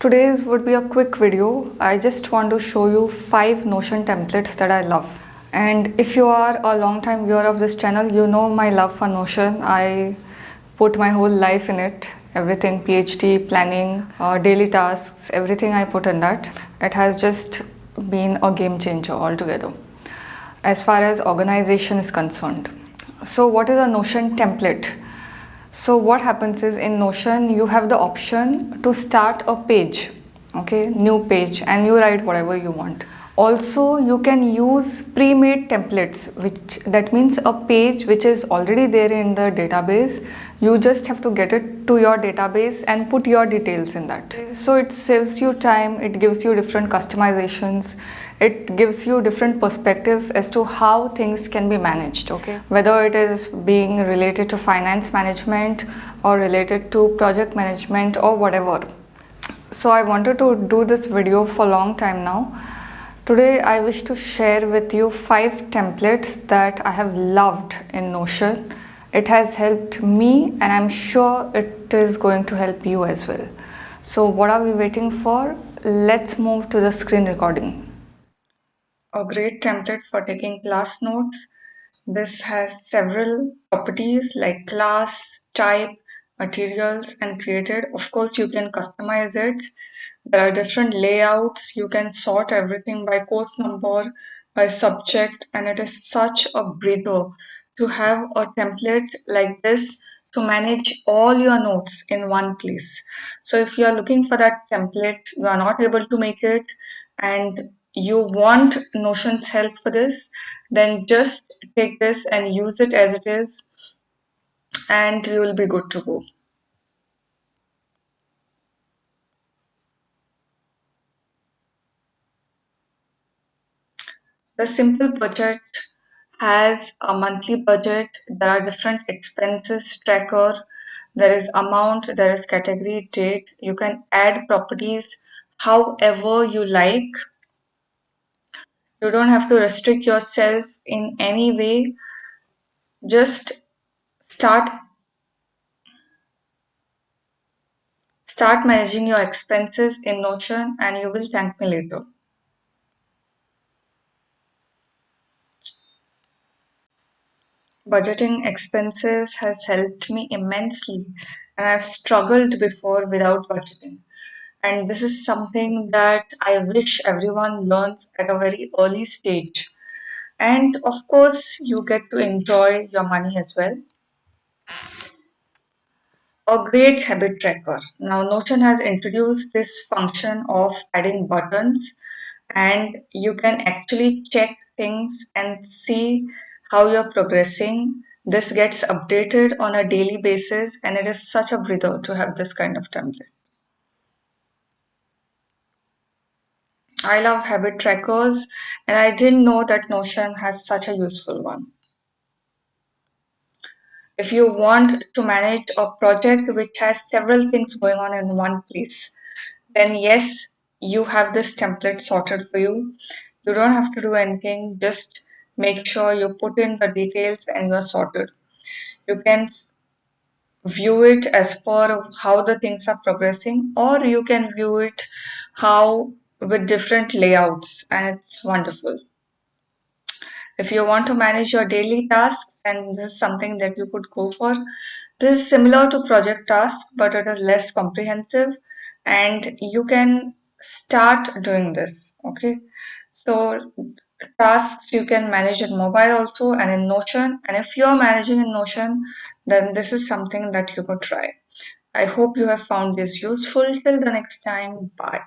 Today's would be a quick video. I just want to show you 5 Notion templates that I love. And if you are a long time viewer of this channel, you know my love for Notion. I put my whole life in it. Everything, PhD, planning, daily tasks, everything I put in that. It has just been a game changer altogether as far as organization is concerned. So what is a Notion template? So what happens is in Notion you have the option to start a page, okay, new page, and you write whatever you want. Also you can use pre-made templates, which that means a page which is already there in the database. You just have to get it to your database and put your details in that. So it saves you time, it gives you different customizations, it gives you different perspectives as to how things can be managed, okay, whether it is being related to finance management or related to project management or whatever. So I wanted to do this video for a long time now. Today I wish to share with you 5 templates that I have loved in Notion. It has helped me and I'm sure it is going to help you as well. So what are we waiting for? Let's move to the screen recording. A great template for taking class notes. This has several properties like class, type, materials, and created. Of course, you can customize it. There are different layouts. You can sort everything by course number, by subject, and it is such a breather to have a template like this to manage all your notes in one place. So if you are looking for that template, you are not able to make it, and you want Notion's help for this, then just take this and use it as it is, and you will be good to go. The simple budget has a monthly budget. There are different expenses tracker. There is amount, there is category, date. You can add properties however you like. You don't have to restrict yourself in any way. Just start start managing your expenses in Notion and you will thank me later. Budgeting expenses has helped me immensely, and I've struggled before without budgeting. And this is something that I wish everyone learns at a very early stage. And of course, you get to enjoy your money as well. A great habit tracker. Now, Notion has introduced this function of adding buttons, and you can actually check things and see how you're progressing. This gets updated on a daily basis, and it is such a breather to have this kind of template. I love habit trackers, and I didn't know that Notion has such a useful one. If you want to manage a project which has several things going on in one place, then yes, you have this template sorted for you. You don't have to do anything, just make sure you put in the details and you're sorted. You can view it as per how the things are progressing, or you can view it how with different layouts, and it's wonderful. If you want to manage your daily tasks, and this is something that you could go for, this is similar to project tasks, but it is less comprehensive, and you can start doing this. Okay, so tasks you can manage in mobile also and in Notion. And if you're managing in Notion, then this is something that you could try. I hope you have found this useful. Till the next time, bye.